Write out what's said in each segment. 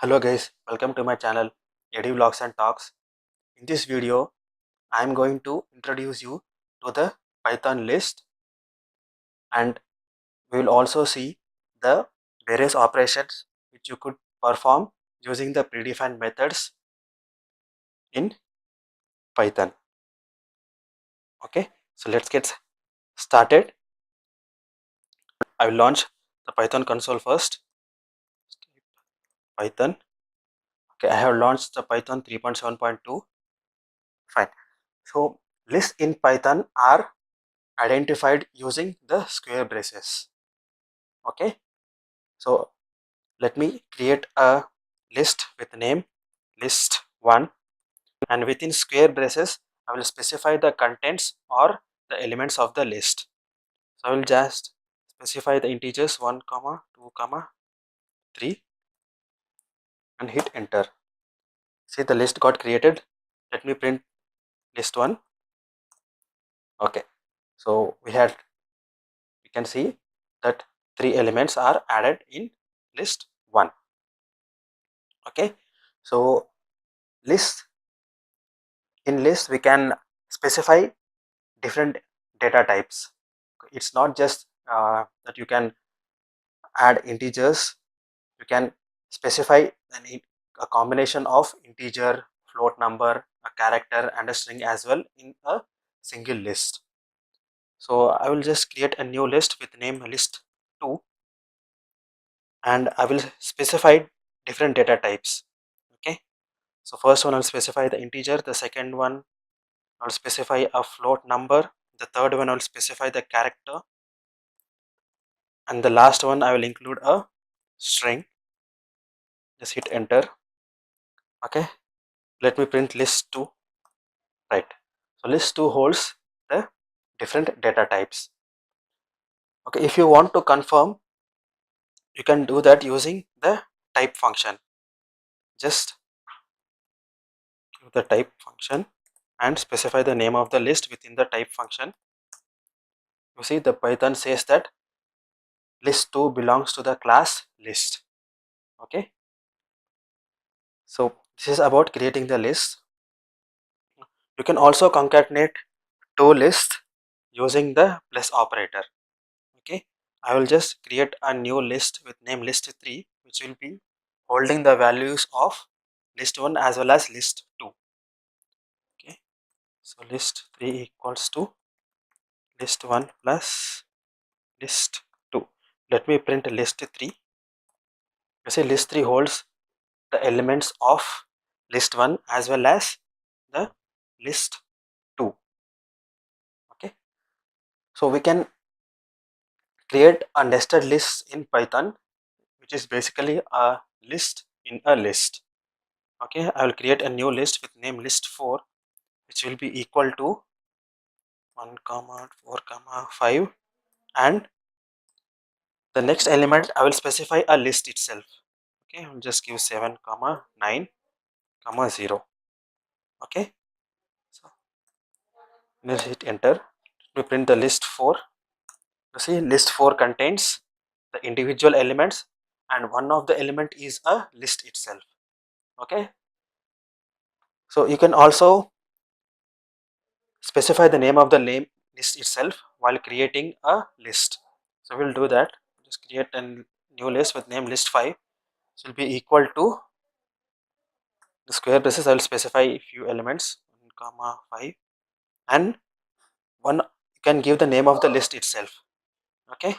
Hello guys, welcome to my channel Vlogs and Talks. In this video, I am going to introduce you to the Python list, and we will also see the various operations which you could perform using the predefined methods in Python. Okay, so let's get started. I will launch the Python console first. Python. Okay, I have launched the Python 3.7.2. Fine. So lists in Python are identified using the square braces. Okay, so let me create a list with name list1, and within square braces I will specify the contents or the elements of the list. So I will just specify the integers 1 comma 2 comma 3 and hit enter. See, the list got created. Let me print list1. Okay, so we can see that 3 elements are added in list1. Okay, so in list we can specify different data types. It's not just that you can add integers. You can specify a combination of integer, float number, a character and a string as well in a single list. So I will just create a new list with name list2, and I will specify different data types. Okay, so first one I'll specify the integer, the second one I'll specify a float number, the third one I'll specify the character, and the last one I will include a string. Just hit enter. Okay, let me print list2. Right, so list2 holds the different data types. Okay, if you want to confirm, you can do that using the type function. Just give the type function and specify the name of the list within the type function. You see, the Python says that list2 belongs to the class list. Okay, so this is about creating the list. You can also concatenate two lists using the plus operator. Okay, I will just create a new list with name list3, which will be holding the values of list1 as well as list2. Okay, so list3 equals to list1 plus list2. Let me print list3. You see, list3 holds the elements of list1 as well as the list2. Okay, so we can create a nested list in Python, which is basically a list in a list. Okay, I will create a new list with name list4, which will be equal to 1 comma 4 comma 5, and the next element I will specify a list itself. Okay, I will just give 7 comma 9 comma 0. Okay, so let's hit enter. We print the list4. You see, list4 contains the individual elements, and one of the element is a list itself. Okay, so you can also specify the name of the list itself while creating a list. So we'll do that. Just create a new list with name list5. So will be equal to the square braces. I will specify a few elements 1 comma 5, and one you can give the name of the list itself. Okay,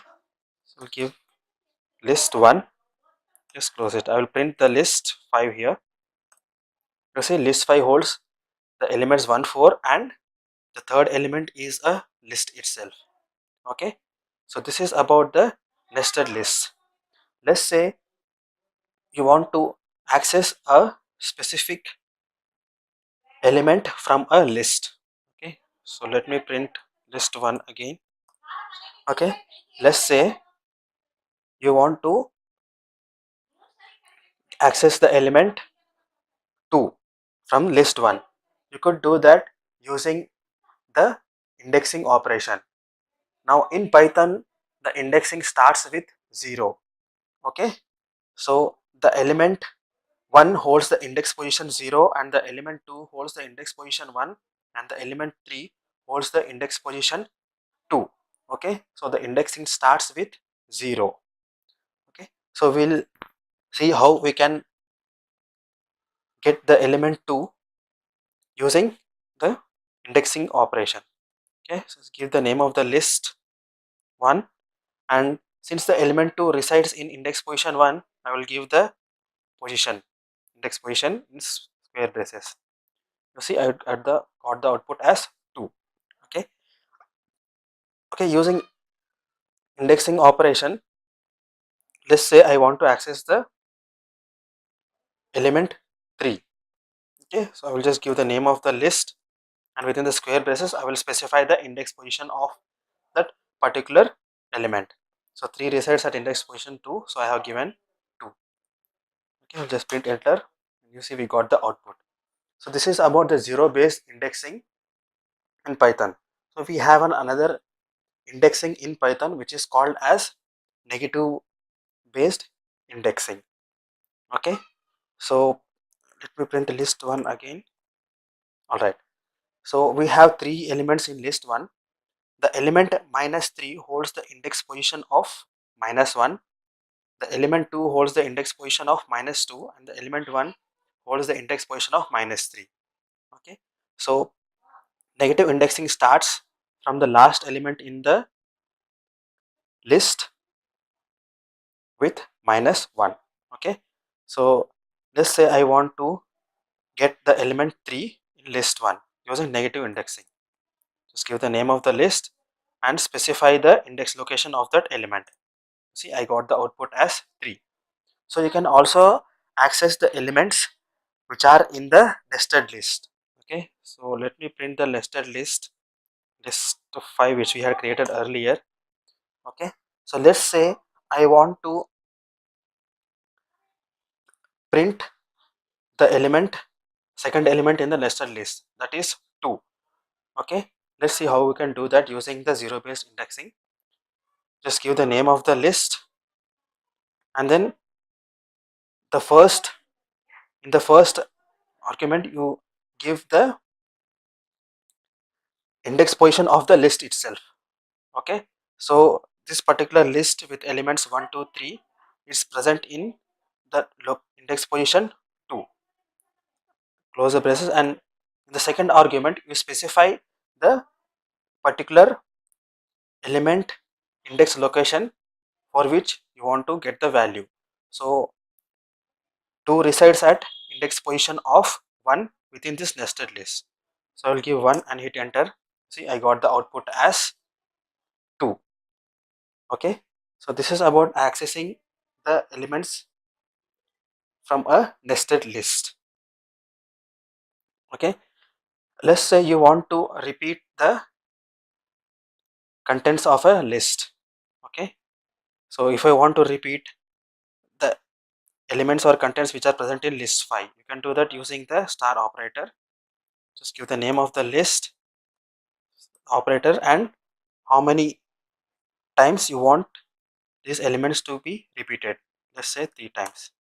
so we'll give list1. Just close it. I will print the list5 here. You see, list5 holds the elements 1 4, and the third element is a list itself. Okay, so this is about the nested list. Let's say you want to access a specific element from a list. Okay, so let me print list1 again. Okay, let's say you want to access the element 2 from list1. You could do that using the indexing operation. Now in Python, the indexing starts with 0. Okay, so the element 1 holds the index position 0 and the element 2 holds the index position 1 and the element 3 holds the index position 2. Okay, so the indexing starts with 0. Okay, so we'll see how we can get the element 2 using the indexing operation. Okay, so give the name of the list 1, and since the element 2 resides in index position 1, I will give the position index position in square braces. You see, I got the output as 2. Okay, using indexing operation, let's say I want to access the element 3. Okay, so I will just give the name of the list, and within the square braces I will specify the index position of that particular element. So 3 resides at index position 2, so I have given 2. Okay, I'll just print enter. You see, we got the output. So this is about the zero based indexing in Python. So we have another indexing in Python which is called as negative based indexing. Okay, so let me print list 1 again. All right, so we have 3 elements in list 1. The element -3 holds the index position of -1, the element 2 holds the index position of -2, and the element 1 holds the index position of -3. Okay, so negative indexing starts from the last element in the list with -1. Okay, so let's say I want to get the element 3 in list 1 using negative indexing. Just give the name of the list and specify the index location of that element. See, I got the output as 3. So you can also access the elements which are in the nested list. Okay, so let me print the nested list 5 which we had created earlier. Okay, so let's say I want to print the second element in the nested list, that is 2. Okay, let's see how we can do that using the zero based indexing. Just give the name of the list, and then the first in the first argument you give the index position of the list itself. Okay, so this particular list with elements 1 2 3 is present in the index position 2, close the braces, and in the second argument you specify the particular element index location for which you want to get the value. So 2 resides at index position of 1 within this nested list. So I will give 1 and hit enter. See, I got the output as 2. Okay, so this is about accessing the elements from a nested list. Okay, let's say you want to repeat the contents of a list. Okay, so if I want to repeat the elements or contents which are present in list 5, you can do that using the star operator. Just give the name of the list operator and how many times you want these elements to be repeated. Let's say 3 times.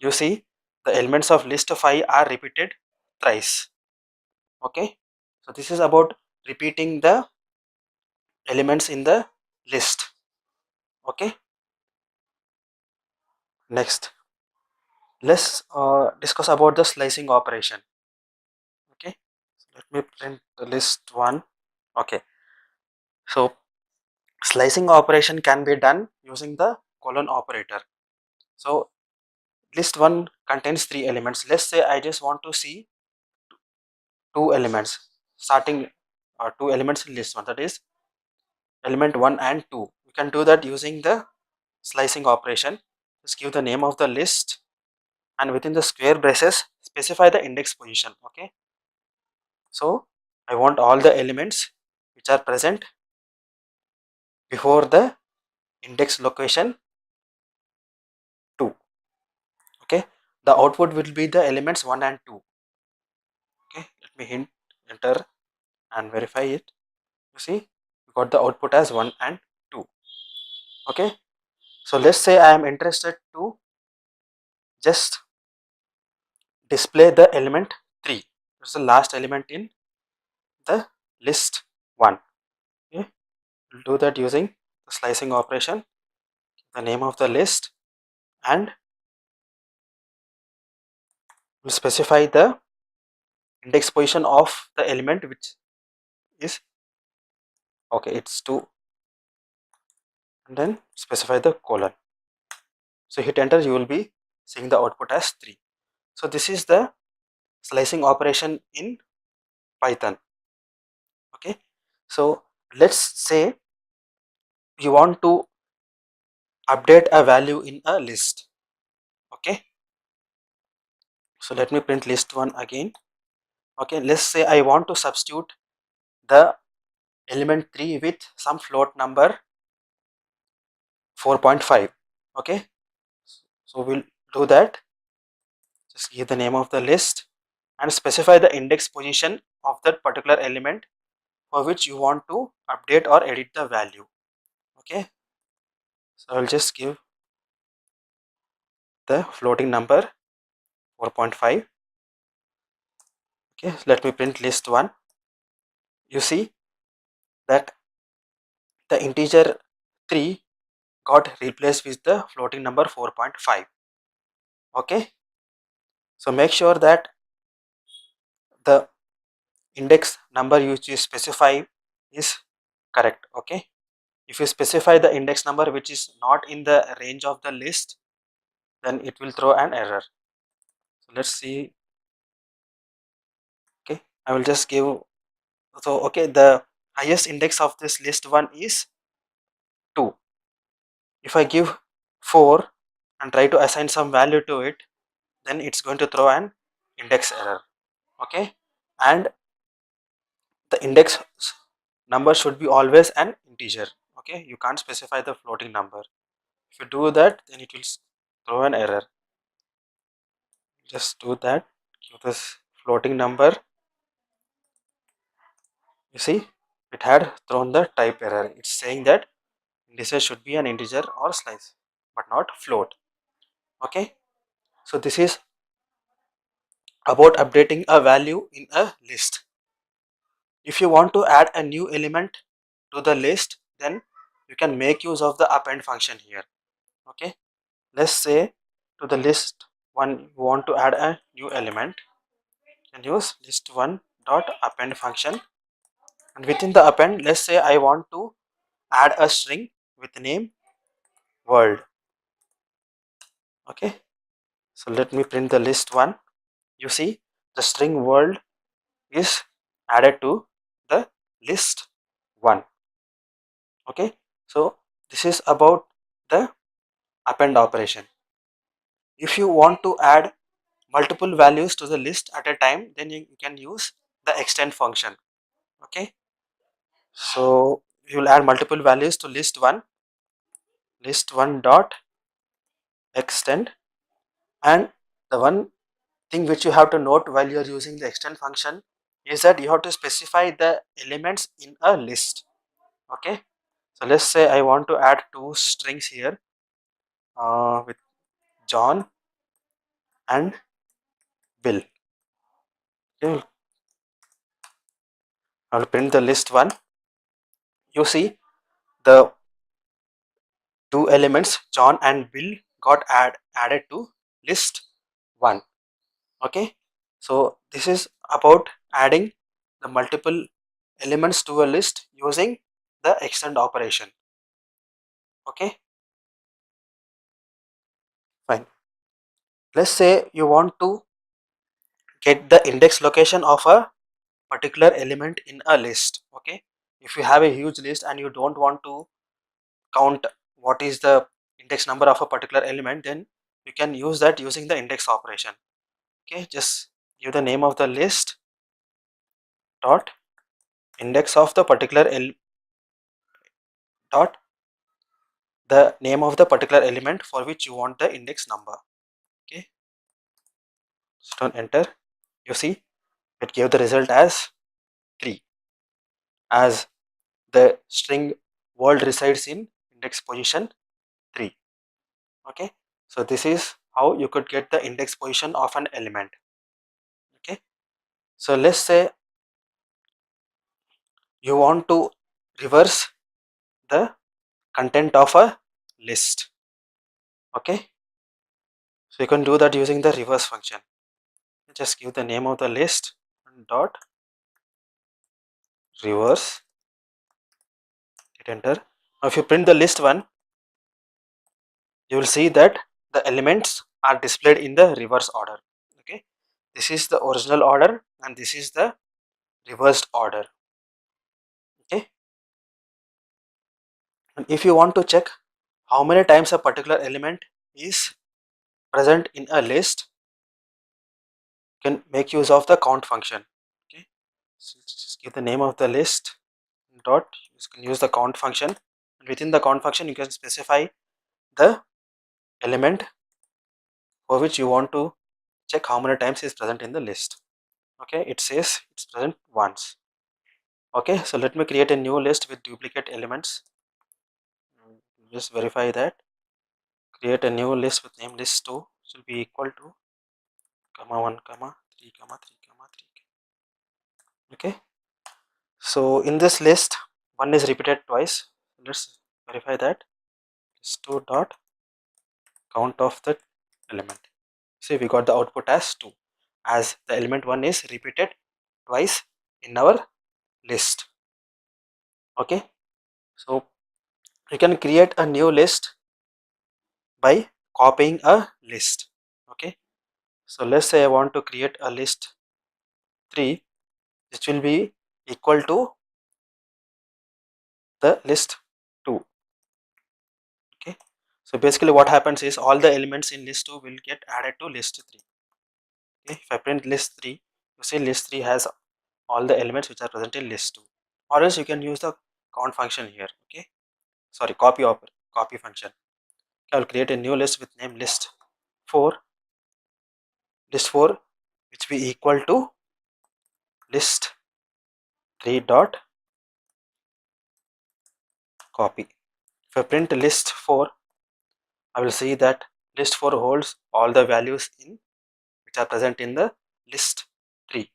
You see, the elements of list 5 are repeated thrice. Okay, so this is about repeating the elements in the list. Okay, next let's discuss about the slicing operation. Okay, so let me print the list 1. Okay, so slicing operation can be done using the colon operator. So list 1 contains 3 elements. Let's say I just want to see 2 elements starting 2 elements in list 1, that is element 1 and 2. You can do that using the slicing operation. Just give the name of the list and within the square braces specify the index position. Okay, so I want all the elements which are present before the index location 2. Okay, the output will be the elements 1 and 2. Okay, let me enter and verify it. You see, we got the output as 1 and 2. Okay, so let's say I am interested to just display the element 3. It's the last element in the list 1. Okay, we'll do that using the slicing operation, the name of the list, and we'll specify the index position of the element which is okay, it's 2, and then specify the colon. So hit enter, you will be seeing the output as 3. So this is the slicing operation in Python. Okay, so let's say you want to update a value in a list. Okay, so let me print list 1 again. Okay, let's say I want to substitute the element 3 with some float number 4.5. Okay, so we'll do that. Just give the name of the list and specify the index position of that particular element for which you want to update or edit the value. Okay, so I'll just give the floating number 4.5. Okay, so let me print list 1. You see that the integer 3 got replaced with the floating number 4.5. Okay, so make sure that the index number you specify is correct. Okay, if you specify the index number which is not in the range of the list, then it will throw an error. So let's see. Okay, I will just give, so okay, the highest index of this list 1 is 2. If I give 4 and try to assign some value to it, then it's going to throw an index error. Okay, and the index number should be always an integer. Okay, you can't specify the floating number. If you do that, then it will throw an error. Just do that, give this floating number. You see, it had thrown the type error. It's saying that indices should be an integer or slice, but not float. Okay, so this is about updating a value in a list. If you want to add a new element to the list, then you can make use of the append function here. Okay, let's say to the list 1 you want to add a new element, and use list 1 dot append function, and within the append, let's say I want to add a string with the name world. Okay, so let me print the list 1. You see the string world is added to the list 1. Okay, so this is about the append operation. If you want to add multiple values to the list at a time, then you can use the extend function. Okay, so you will add multiple values to list 1, list 1 dot extend, and the one thing which you have to note while you are using the extend function is that you have to specify the elements in a list. Okay, so let's say I want to add 2 strings here with John and Bill. Okay, I'll print the list 1. You see the 2 elements John and Bill got added to list 1. Okay, so this is about adding the multiple elements to a list using the extend operation. Okay, fine. Let's say you want to get the index location of a particular element in a list. Okay, if you have a huge list and you don't want to count what is the index number of a particular element, then you can use that using the index operation. Okay, just give the name of the list dot index of the particular dot the name of the particular element for which you want the index number. Okay, just on enter. You see it gave the result as 3, as the string world resides in index position 3. Okay, so this is how you could get the index position of an element. So let's say you want to reverse the content of a list. Okay, so you can do that using the reverse function. Just give the name of the list and dot reverse, hit enter. Now if you print the list one, you will see that the elements are displayed in the reverse order. Okay, this is the original order and this is the reversed order. Okay, and if you want to check how many times a particular element is present in a list, you can make use of the count function. Okay, so just give the name of the list dot, you can use the count function, and within the count function you can specify the element for which you want to check how many times is present in the list. Okay, it says it's present once. Okay, so let me create a new list with duplicate elements. Just verify that. Create a new list with name list2, which will be equal to comma 1 comma 3 comma 3 comma 3. Okay, so in this list 1 is repeated twice. Let's verify that. List2 dot count of the element. See, we got the output as 2, as the element 1 is repeated twice in our list. Okay, so you can create a new list by copying a list. Okay, so let's say I want to create a list 3, which will be equal to the list 2. Okay, so basically what happens is all the elements in list 2 will get added to list 3. Okay, if I print list 3, you see list 3 has all the elements which are present in list 2, or else you can use the count function here. Okay, sorry, copy function. Okay, I'll create a new list with name list 4, which be equal to list 3 dot copy. If I print list 4, I will see that list 4 holds all the values in which are present in the list 3.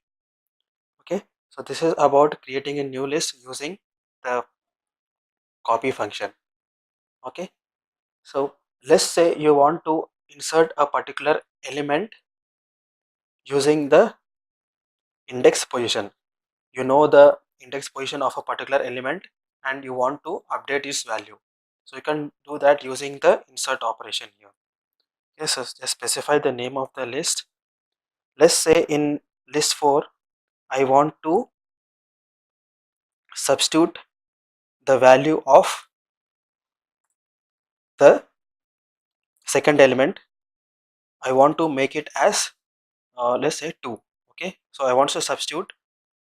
Okay, so this is about creating a new list using the copy function. Okay, so let's say you want to insert a particular element using the index position. You know the index position of a particular element and you want to update its value, so you can do that using the insert operation here. Okay, so just specify the name of the list. Let's say in list 4 I want to substitute the value of the second element. I want to make it as let's say 2. Okay, so I want to substitute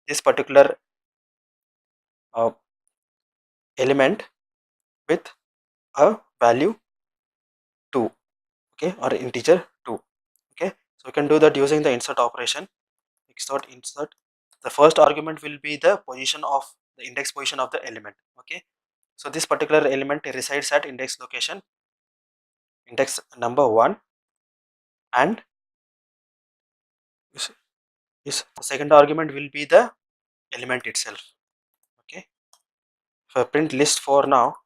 this particular uh, element with a value 2. Okay, or integer 2. Okay, so we can do that using the insert operation. Insert, the first argument will be the position of the index position of the element. Okay, so this particular element resides at index location index number 1, and is the second argument will be the element itself. Okay, if I print list 4 now,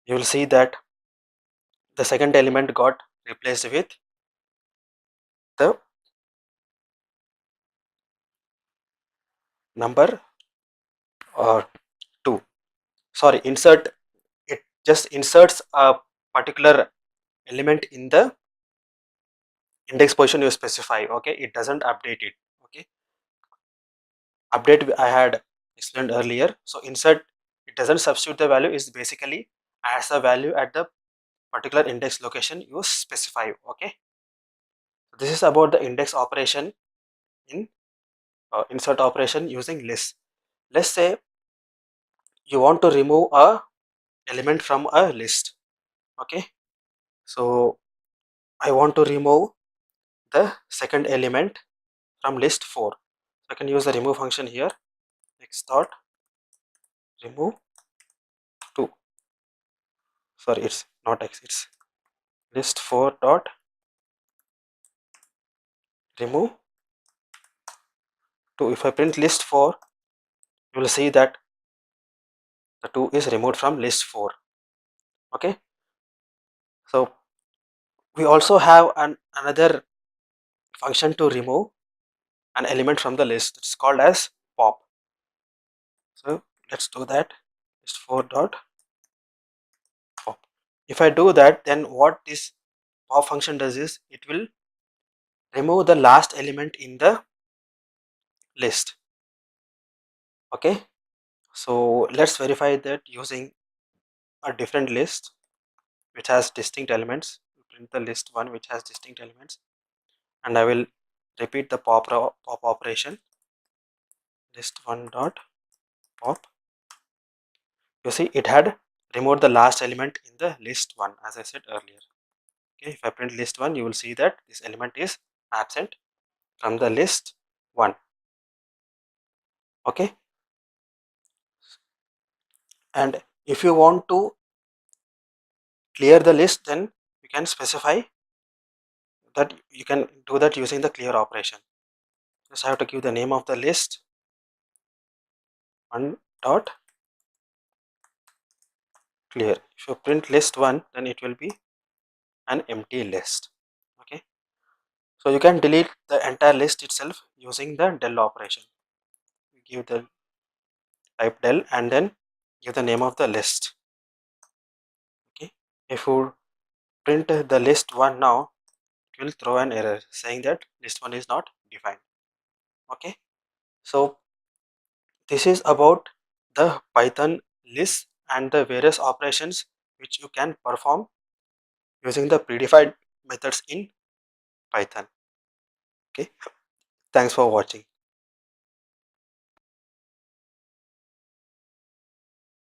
you will see that the second element got replaced with the number 2. Sorry, insert, it just inserts a particular element in the index position you specify. Okay, it doesn't update it. Okay, update I had explained earlier. So insert, it doesn't substitute the value, is basically adds the value at the particular index location you specify. Okay, so this is about the index operation in insert operation using list. Let's say you want to remove a element from a list. Okay, so I want to remove the second element from list 4. So I can use the remove function here. X dot remove 2. Sorry, it's not X, it's list 4 dot remove if I print list 4, you will see that the 2 is removed from list 4. Okay, so we also have another function to remove an element from the list. It's called as pop. So let's do that. List 4 dot pop. If I do that, then what this pop function does is it will remove the last element in the list. Okay, so let's verify that using a different list which has distinct elements. Print the list 1 which has distinct elements, and I will repeat the pop operation. List 1 dot pop. You see it had removed the last element in the list 1, as I said earlier. Okay, if I print list 1, you will see that this element is absent from the list 1. Okay, and if you want to clear the list, then you can specify that. You can do that using the clear operation. Just have to give the name of the list 1 dot clear. If you print list 1, then it will be an empty list. Okay, so you can delete the entire list itself using the del operation. You give the type del and then give the name of the list. Okay, if you print the list 1 now, it will throw an error saying that list 1 is not defined. Okay, so this is about the Python list and the various operations which you can perform using the predefined methods in Python. Okay, thanks for watching.